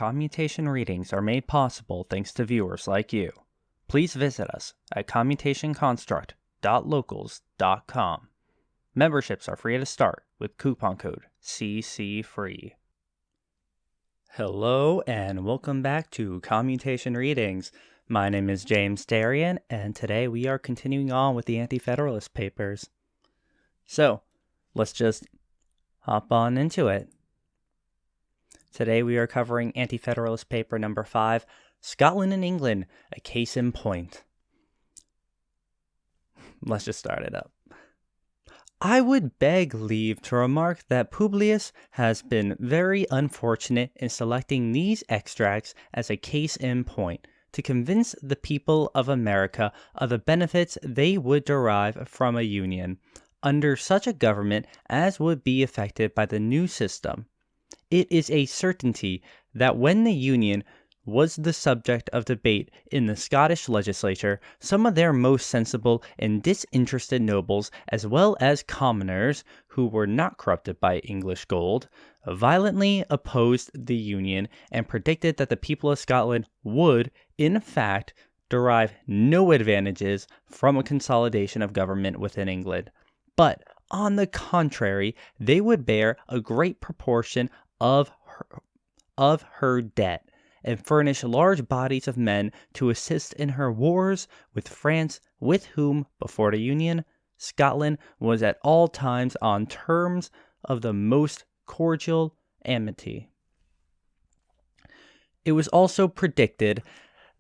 Commutation readings are made possible thanks to viewers like you. Please visit us at commutationconstruct.locals.com. Memberships are free to start with coupon code CCFREE. Hello and welcome back to Commutation Readings. My name is James Darian, and today we are continuing on with the Anti-Federalist papers. So, let's just hop on into it. Today we are covering Anti-Federalist Paper number 5, Scotland and England, a case in point. Let's just start it up. I would beg leave to remark that Publius has been very unfortunate in selecting these extracts as a case in point to convince the people of America of the benefits they would derive from a union under such a government as would be affected by the new system. It is a certainty that when the Union was the subject of debate in the Scottish legislature, some of their most sensible and disinterested nobles, as well as commoners who were not corrupted by English gold, violently opposed the Union and predicted that the people of Scotland would, in fact, derive no advantages from a consolidation of government within England, but, on the contrary, they would bear a great proportion of her debt, and furnish large bodies of men to assist in her wars with France, with whom, before the Union, Scotland was at all times on terms of the most cordial amity. It was also predicted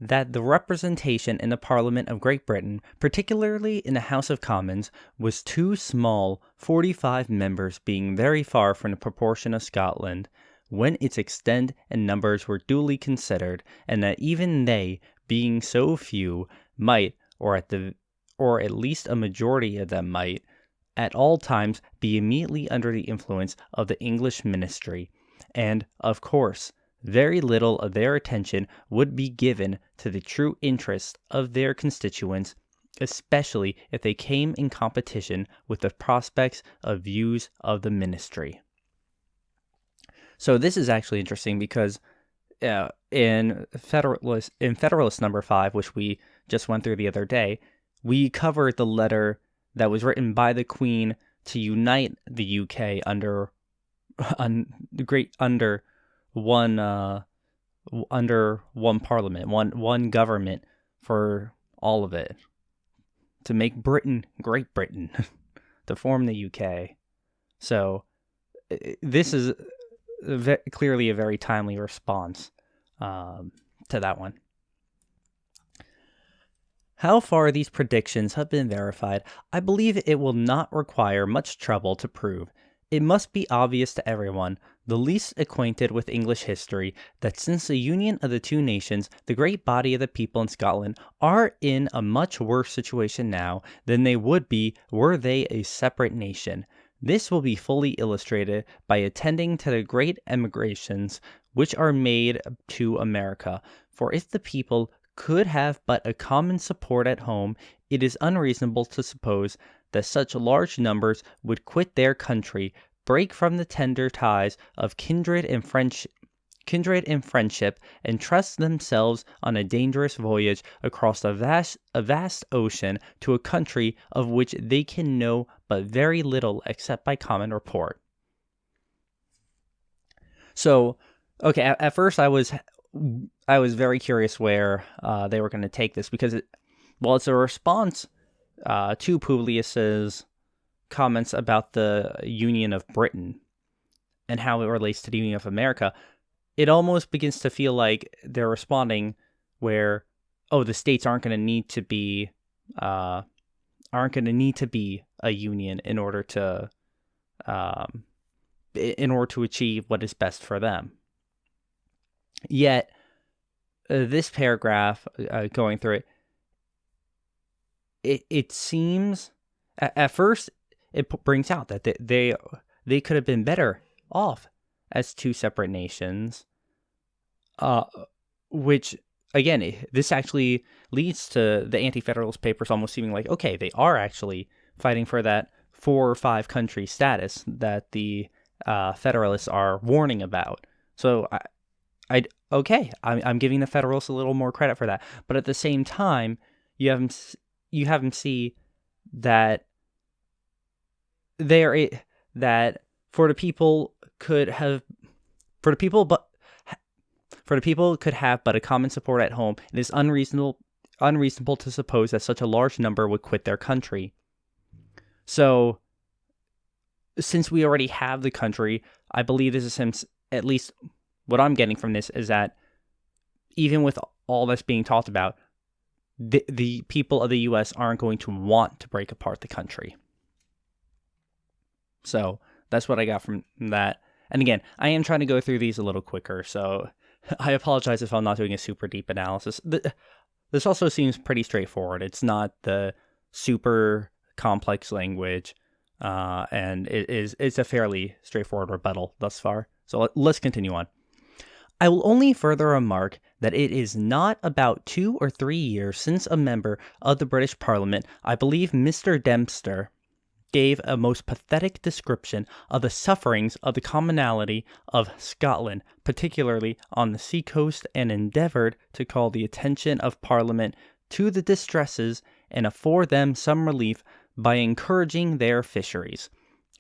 that the representation in the Parliament of Great Britain, particularly in the House of Commons, was too small, 45 members being very far from the proportion of Scotland, when its extent and numbers were duly considered, and that even they, being so few, might, or at least a majority of them might, at all times be immediately under the influence of the English ministry, and, of course, very little of their attention would be given to the true interests of their constituents, especially if they came in competition with the prospects of views of the ministry. So this is actually interesting because in Federalist number 5, which we just went through the other day, we covered the letter that was written by the Queen to unite the UK under one parliament, one government for all of it, to make Britain Great Britain, to form the UK. So this is clearly a very timely response to that one. How far these predictions have been verified, I believe it will not require much trouble to prove. It must be obvious to everyone, the least acquainted with English history, that since the union of the two nations, the great body of the people in Scotland are in a much worse situation now than they would be were they a separate nation. This will be fully illustrated by attending to the great emigrations which are made to America, for if the people could have but a common support at home, it is unreasonable to suppose that such large numbers would quit their country, break from the tender ties of kindred and friendship, and trust themselves on a dangerous voyage across a vast ocean to a country of which they can know but very little except by common report. So, okay, at first I was very curious where they were going to take this, because it's a response to Publius's comments about the Union of Britain and how it relates to the Union of America. It almost begins to feel like they're responding where, the states aren't going to need to be a union in order to achieve what is best for them. Yet, this paragraph, going through it seems at first it brings out that they could have been better off as two separate nations, which, again, this actually leads to the Anti-Federalist papers almost seeming like, okay, they are actually fighting for that 4 or 5 country status that the Federalists are warning about. So I'm giving the Federalists a little more credit for that. But at the same time, you have them see that that for the people could have for the people but for the people could have but a common support at home. It is unreasonable to suppose that such a large number would quit their country. So, since we already have the country, I believe this is at least what I'm getting from this is that even with all that's being talked about, the people of the U.S. aren't going to want to break apart the country. So that's what I got from that. And again, I am trying to go through these a little quicker, so I apologize if I'm not doing a super deep analysis. This also seems pretty straightforward. It's not the super complex language, and it's a fairly straightforward rebuttal thus far. So let's continue on. I will only further remark that it is not about 2 or 3 years since a member of the British Parliament, I believe Mr. Dempster, gave a most pathetic description of the sufferings of the commonalty of Scotland, particularly on the sea-coast, and endeavoured to call the attention of Parliament to the distresses and afford them some relief by encouraging their fisheries.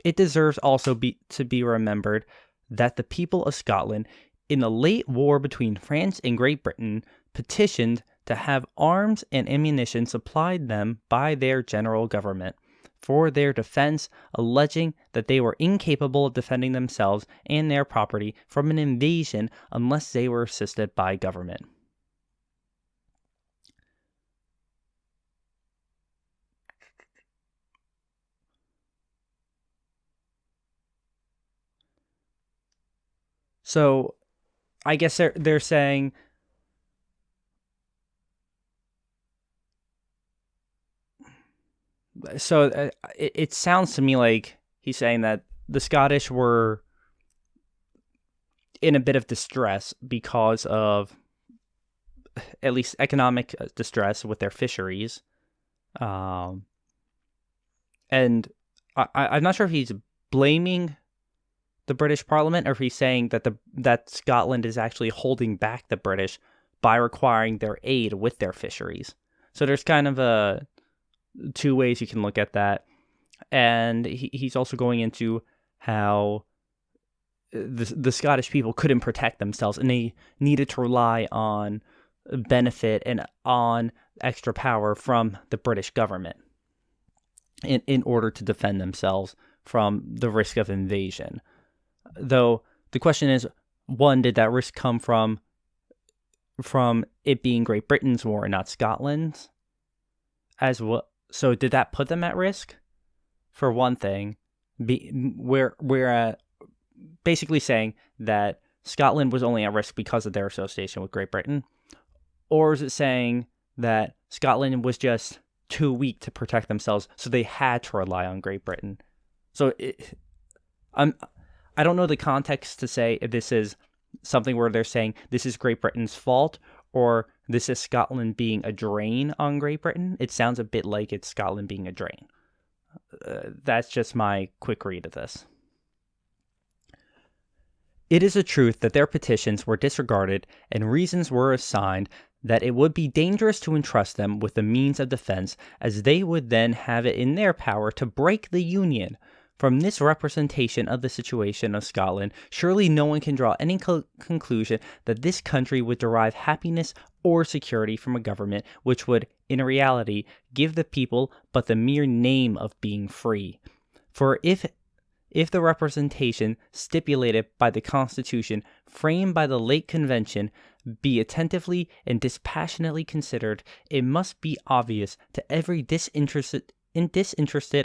It deserves also to be remembered that the people of Scotland, in the late war between France and Great Britain, petitioned to have arms and ammunition supplied them by their general government for their defense, alleging that they were incapable of defending themselves and their property from an invasion unless they were assisted by government. So, I guess they're saying so. It sounds to me like he's saying that the Scottish were in a bit of distress because of at least economic distress with their fisheries, and I'm not sure if he's blaming the British Parliament or if he's saying that Scotland is actually holding back the British by requiring their aid with their fisheries. So there's kind of two ways you can look at that. And he's also going into how the Scottish people couldn't protect themselves and they needed to rely on benefit and on extra power from the British government in order to defend themselves from the risk of invasion. Though the question is, one, did that risk come from it being Great Britain's war and not Scotland's? As well, so did that put them at risk? For one thing, we're basically saying that Scotland was only at risk because of their association with Great Britain, or is it saying that Scotland was just too weak to protect themselves, so they had to rely on Great Britain? So I don't know the context to say if this is something where they're saying this is Great Britain's fault or this is Scotland being a drain on Great Britain. It sounds a bit like it's Scotland being a drain. That's just my quick read of this. It is a truth that their petitions were disregarded and reasons were assigned that it would be dangerous to entrust them with the means of defense, as they would then have it in their power to break the Union. From this representation of the situation of Scotland, surely no one can draw any conclusion that this country would derive happiness or security from a government which would, in reality, give the people but the mere name of being free. For if the representation stipulated by the Constitution framed by the late Convention be attentively and dispassionately considered, it must be obvious to every disinterested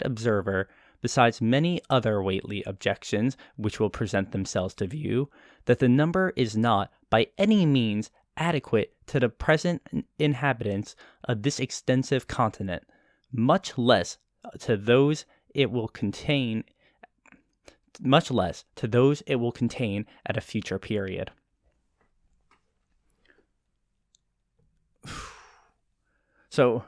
observer, besides many other weighty objections which will present themselves to view, that the number is not by any means adequate to the present inhabitants of this extensive continent, much less to those it will contain at a future period. So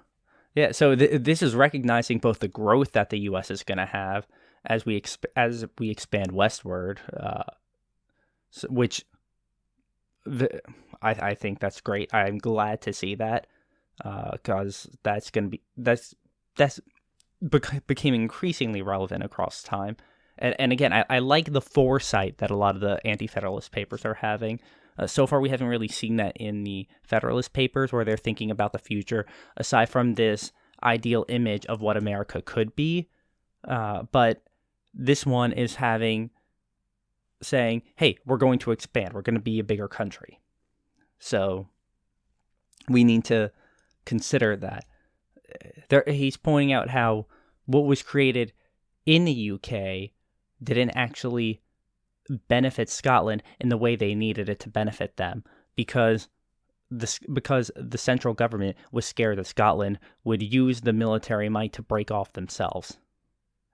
this is recognizing both the growth that the U.S. is going to have as we expand westward, which I think that's great. I'm glad to see that, because that's became increasingly relevant across time. And again, I like the foresight that a lot of the Anti-Federalist papers are having. So far, we haven't really seen that in the Federalist Papers, where they're thinking about the future, aside from this ideal image of what America could be. But this one is saying, hey, we're going to expand. We're going to be a bigger country. So we need to consider that. He's pointing out how what was created in the UK didn't actually benefit Scotland in the way they needed it to benefit them, because the central government was scared that Scotland would use the military might to break off themselves,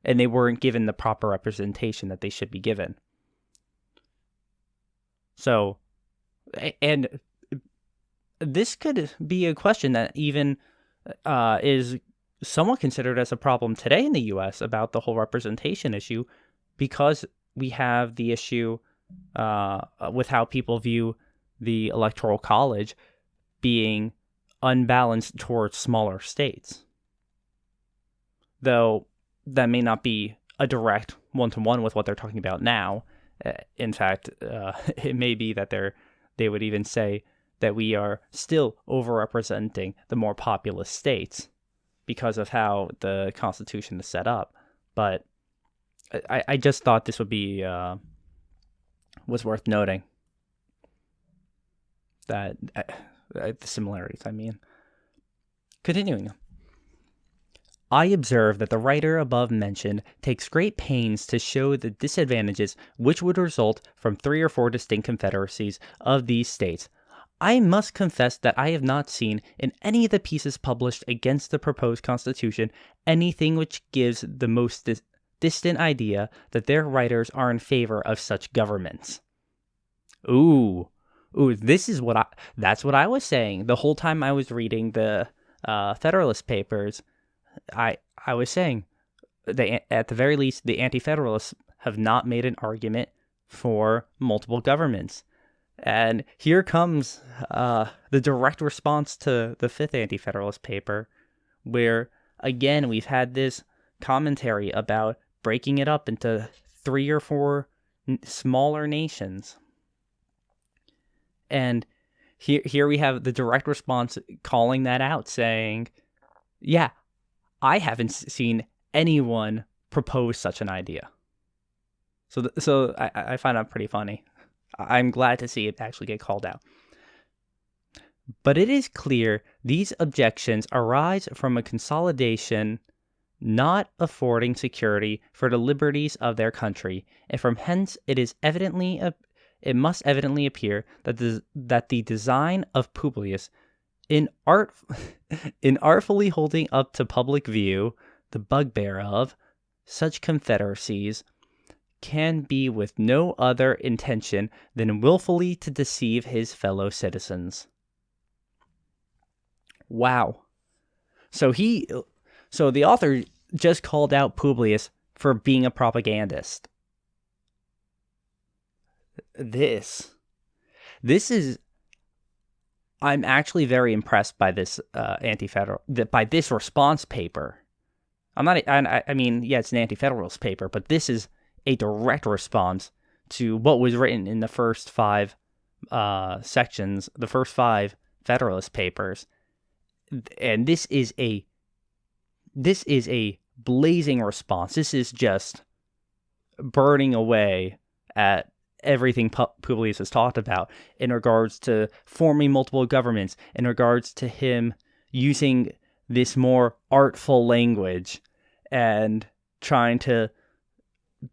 and they weren't given the proper representation that they should be given. So, and this could be a question that even is somewhat considered as a problem today in the U.S. about the whole representation issue, because we have the issue with how people view the Electoral College being unbalanced towards smaller states. Though that may not be a direct one-to-one with what they're talking about now. In fact, it may be that they would even say that we are still overrepresenting the more populous states because of how the Constitution is set up. But I just thought this would be was worth noting, that the similarities, I mean. Continuing. I observe that the writer above mentioned takes great pains to show the disadvantages which would result from 3 or 4 distinct confederacies of these states. I must confess that I have not seen in any of the pieces published against the proposed constitution anything which gives the most distant idea that their writers are in favor of such governments. Ooh, this is that's what I was saying the whole time I was reading the Federalist Papers. I was saying, at the very least, the Anti-Federalists have not made an argument for multiple governments. And here comes the direct response to the 5th Anti-Federalist paper, where, again, we've had this commentary about breaking it up into 3 or 4 smaller nations. And here we have the direct response calling that out, saying, yeah, I haven't seen anyone propose such an idea. So I find that pretty funny. I'm glad to see it actually get called out. But it is clear these objections arise from a consolidation not affording security for the liberties of their country, and from hence it must evidently appear that the design of Publius in artfully holding up to public view the bugbear of such confederacies can be with no other intention than willfully to deceive his fellow citizens. Wow. So the author just called out Publius for being a propagandist. This is, I'm actually very impressed by this by this response paper. I mean, yeah, it's an Anti-Federalist paper, but this is a direct response to what was written in the first 5 sections, the first 5 Federalist papers. And this is a blazing response. This is just burning away at everything Publius has talked about in regards to forming multiple governments, in regards to him using this more artful language and trying to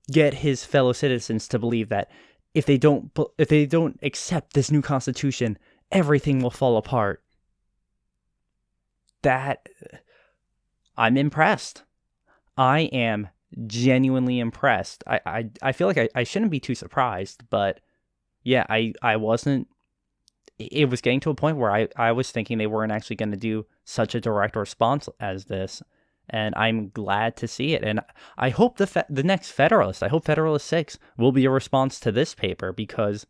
get his fellow citizens to believe that if they don't accept this new constitution, everything will fall apart. That, I'm impressed. I am genuinely impressed. I feel like I shouldn't be too surprised, but yeah, I wasn't. It was getting to a point where I was thinking they weren't actually going to do such a direct response as this, and I'm glad to see it. And I hope the next Federalist, I hope Federalist 6 will be a response to this paper, because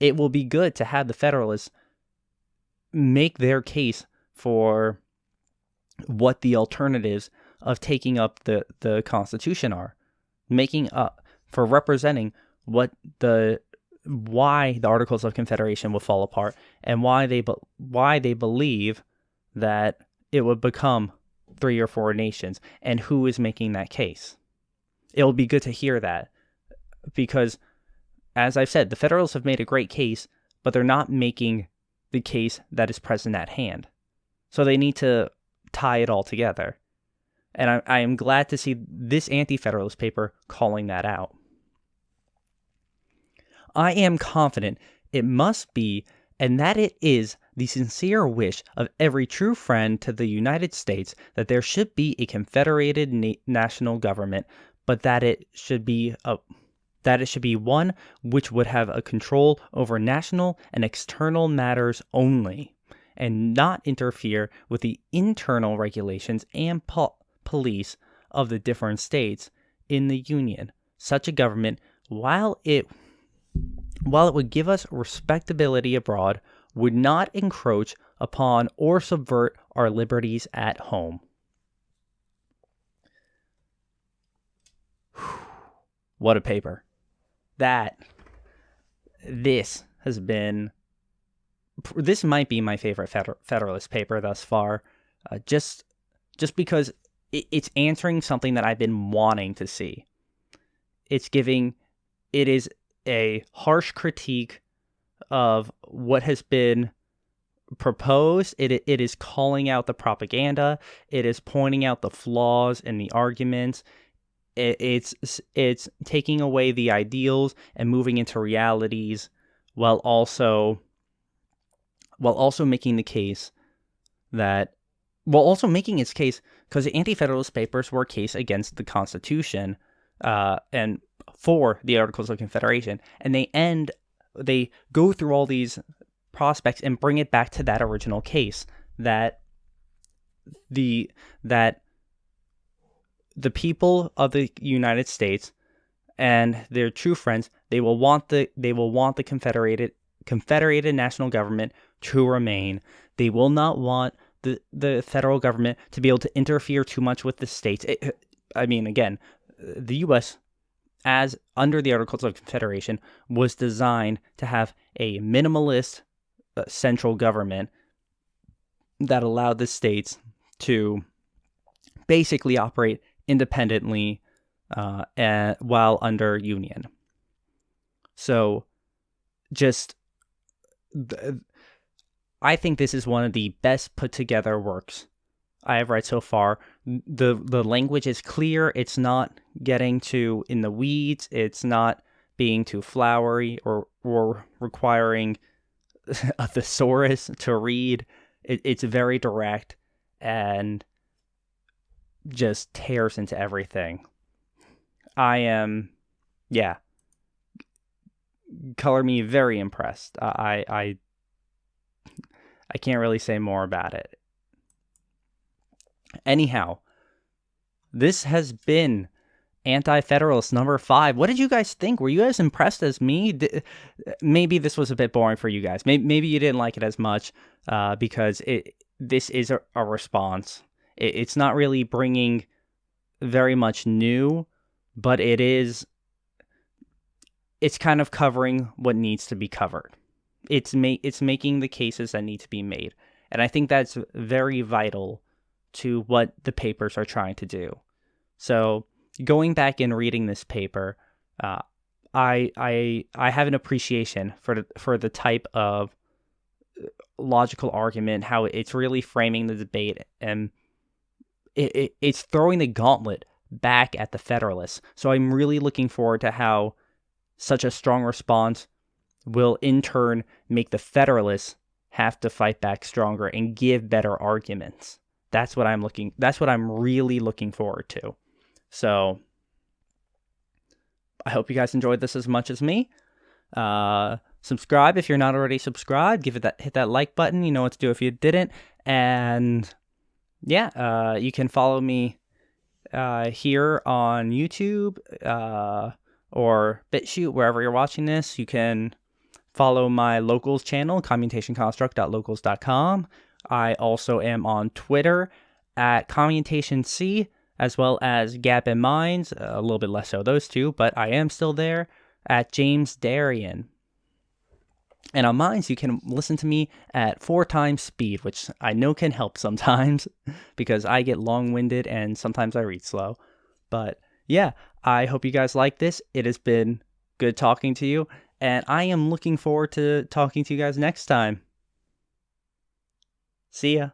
it will be good to have the Federalists make their case for what the alternatives of taking up the Constitution are, making up for representing why the Articles of Confederation will fall apart and why they believe that it would become 3 or 4 nations, and who is making that case. It'll be good to hear that, because, as I've said, the Federalists have made a great case, but they're not making the case that is present at hand. So they need to tie it all together. And I am glad to see this Anti-Federalist paper calling that out. I am confident it must be, and that it is, the sincere wish of every true friend to the United States that there should be a confederated national government, but that it should be one which would have a control over national and external matters only, and not interfere with the internal regulations and police of the different states in the Union. Such a government, while it would give us respectability abroad, would not encroach upon or subvert our liberties at home. What a paper. This might be my favorite Federalist paper thus far, just because it's answering something that I've been wanting to see. It is a harsh critique of what has been proposed. It is calling out the propaganda. It is pointing out the flaws in the arguments. It's taking away the ideals and moving into realities, while also making its case, because the Anti-Federalist papers were a case against the Constitution and for the Articles of Confederation, and they go through all these prospects and bring it back to that original case, that the people of the United States and their true friends, they will want the confederated national government to remain. They will not want the federal government to be able to interfere too much with the states. Again, the U.S., as under the Articles of Confederation, was designed to have a minimalist central government that allowed the states to basically operate independently while under union. So, I think this is one of the best put together works I have read so far. The language is clear. It's not getting too in the weeds. It's not being too flowery or requiring a thesaurus to read. It's very direct and just tears into everything. Color me very impressed. I can't really say more about it. Anyhow, this has been Anti-Federalist number 5. What did you guys think? Were you guys impressed as me? Maybe this was a bit boring for you guys. Maybe you didn't like it as much because this is a response. It's not really bringing very much new, but it's kind of covering what needs to be covered. It's making the cases that need to be made. And I think that's very vital to what the papers are trying to do. So going back and reading this paper, I have an appreciation for the type of logical argument, how it's really framing the debate, and it's throwing the gauntlet back at the Federalists. So I'm really looking forward to how such a strong response will in turn make the Federalists have to fight back stronger and give better arguments. That's what I'm really looking forward to. So I hope you guys enjoyed this as much as me. Subscribe if you're not already subscribed. Hit that like button. You know what to do if you didn't. And you can follow me here on YouTube or Bitchute, wherever you're watching this. You can follow my locals channel, commutationconstruct.locals.com. I also am on Twitter at CommutationC, as well as Gap and Minds, a little bit less so those two, but I am still there, at James Darian. And on Minds, you can listen to me at 4 times speed, which I know can help sometimes because I get long-winded and sometimes I read slow. But yeah, I hope you guys like this. It has been good talking to you, and I am looking forward to talking to you guys next time. See ya.